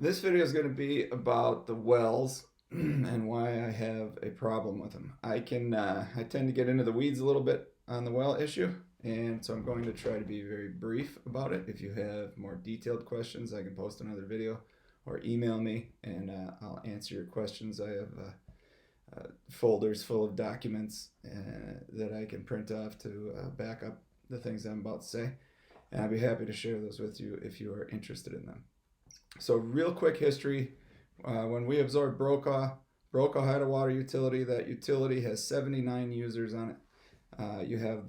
This video is going to be about the wells and why I have a problem with them. I tend to get into the weeds a little bit on the well issue, and so I'm going to try to be very brief about it. If you have more detailed questions, I can post another video or email me, and I'll answer your questions. I have folders full of documents that I can print off to back up the things I'm about to say, and I'd be happy to share those with you if you are interested in them. So real quick history, when we absorbed Brokaw had a water utility. That utility has 79 users on it. You have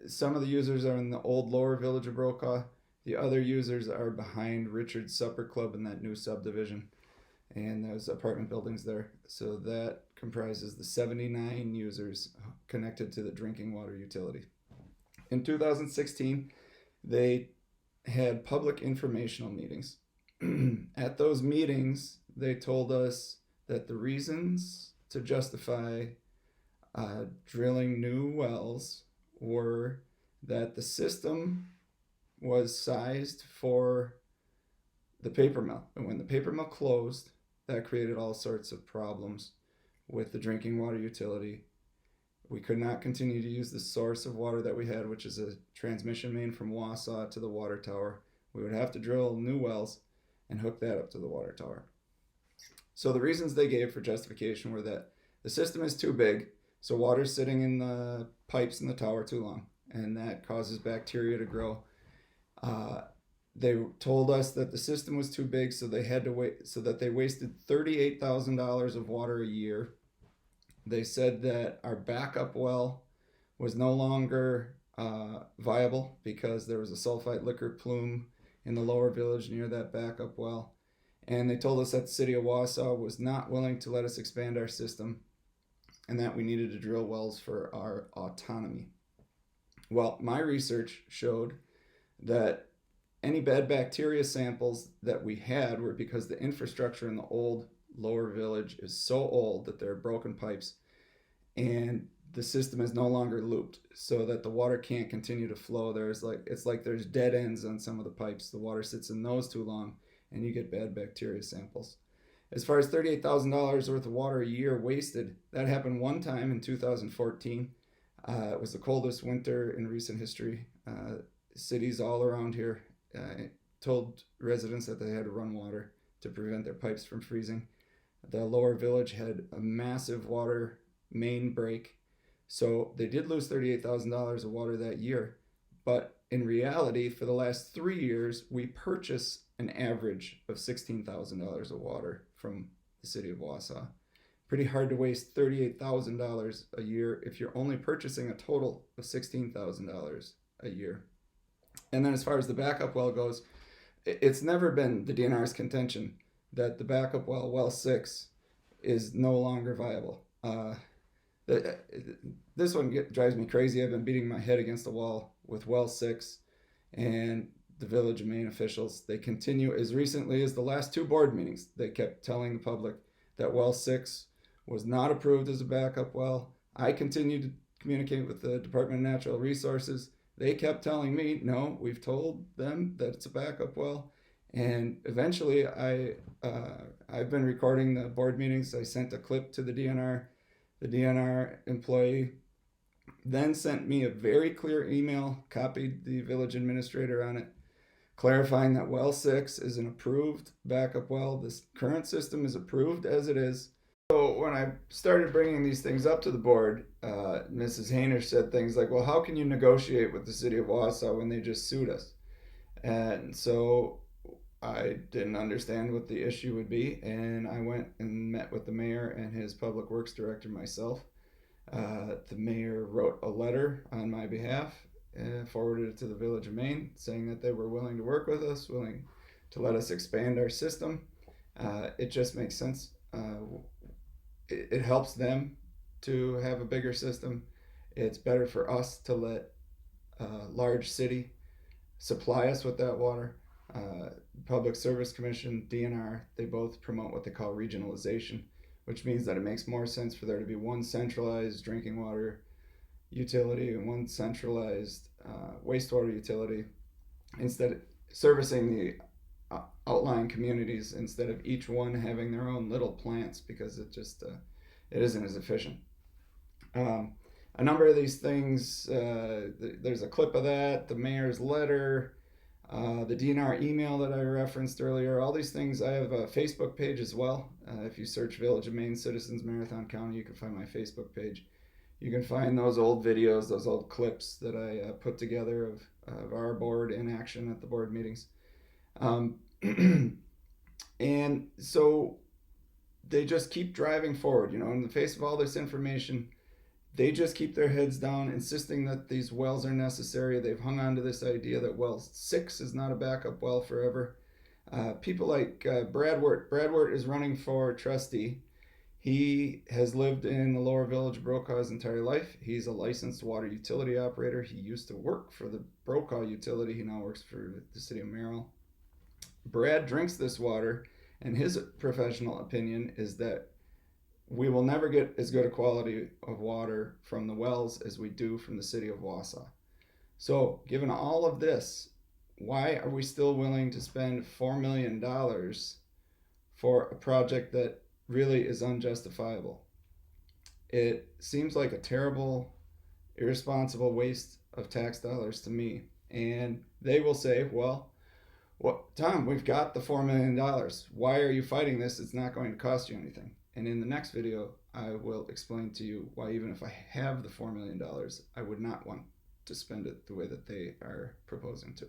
some of the users are in the old lower Village of Brokaw. The other users are behind Richard's Supper Club in that new subdivision. And there's apartment buildings there. So that comprises the 79 users connected to the drinking water utility. In 2016, they had public informational meetings. At those meetings, they told us that the reasons to justify drilling new wells were that the system was sized for the paper mill. And when the paper mill closed, that created all sorts of problems with the drinking water utility. We could not continue to use the source of water that we had, which is a transmission main from Wausau to the water tower. We would have to drill new wells and hook that up to the water tower. So the reasons they gave for justification were that the system is too big, so water's sitting in the pipes in the tower too long, and that causes bacteria to grow. They told us that the system was too big, so they had to wait, so that they wasted $38,000 of water a year. They said that our backup well was no longer viable because there was a sulfite liquor plume in the lower village near that backup well. And they told us that the city of Wausau was not willing to let us expand our system and that we needed to drill wells for our autonomy. Well, my research showed that any bad bacteria samples that we had were because the infrastructure in the old lower village is so old that there are broken pipes and the system is no longer looped, so that the water can't continue to flow. It's like there's dead ends on some of the pipes. The water sits in those too long and you get bad bacteria samples. As far as $38,000 worth of water a year wasted, that happened one time in 2014. It was the coldest winter in recent history. Cities all around here told residents that they had to run water to prevent their pipes from freezing. The lower village had a massive water main break, so they did lose $38,000 of water that year. But in reality, for the last 3 years, we purchase an average of $16,000 of water from the city of Wausau. Pretty hard to waste $38,000 a year if you're only purchasing a total of $16,000 a year. And then as far as the backup well goes, it's never been the DNR's contention that the backup well, well 6, is no longer viable. This one drives me crazy. I've been beating my head against the wall with well 6 and the Village of Maine officials. They continue, as recently as the last 2 board meetings, they kept telling the public that well 6 was not approved as a backup well. I continued to communicate with the Department of Natural Resources. They kept telling me, no, we've told them that it's a backup well. And eventually I've been recording the board meetings. I sent a clip to the DNR. The DNR employee then sent me a very clear email, copied the village administrator on it, clarifying that well 6 is an approved backup well. This current system is approved as it is. So when I started bringing these things up to the board, Mrs. Hayner said things like, well, how can you negotiate with the city of Wausau when they just sued us? And so I didn't understand what the issue would be, and I went and met with the mayor and his public works director myself. The mayor wrote a letter on my behalf and forwarded it to the Village of Maine, saying that they were willing to work with us, willing to let us expand our system. It just makes sense. It helps them to have a bigger system. It's better for us to let a large city supply us with that water. Public Service Commission, DNR, they both promote what they call regionalization, which means that it makes more sense for there to be one centralized drinking water utility and one centralized wastewater utility instead of servicing the outlying communities instead of each one having their own little plants, because it isn't as efficient. Um, a number of these things, there's a clip of that, the mayor's letter, the DNR email that I referenced earlier, all these things. I have a Facebook page as well. If you search Village of Maine Citizens Marathon County, you can find my Facebook page. You can find those old videos, those old clips that I put together of our board in action at the board meetings. Um, and so they just keep driving forward, in the face of all this information. They just keep their heads down, insisting that these wells are necessary. They've hung on to this idea that well 6 is not a backup well forever. People like Brad Wirt. Brad Wirt is running for trustee. He has lived in the lower village of Brokaw his entire life. He's a licensed water utility operator. He used to work for the Brokaw utility. He now works for the city of Merrill. Brad drinks this water, and his professional opinion is that we will never get as good a quality of water from the wells as we do from the city of Wausau. So, given all of this, why are we still willing to spend $4 million for a project that really is unjustifiable? It seems like a terrible, irresponsible waste of tax dollars to me. And they will say, well, Tom, we've got the $4 million. Why are you fighting this? It's not going to cost you anything. And in the next video, I will explain to you why, even if I have the $4 million, I would not want to spend it the way that they are proposing to.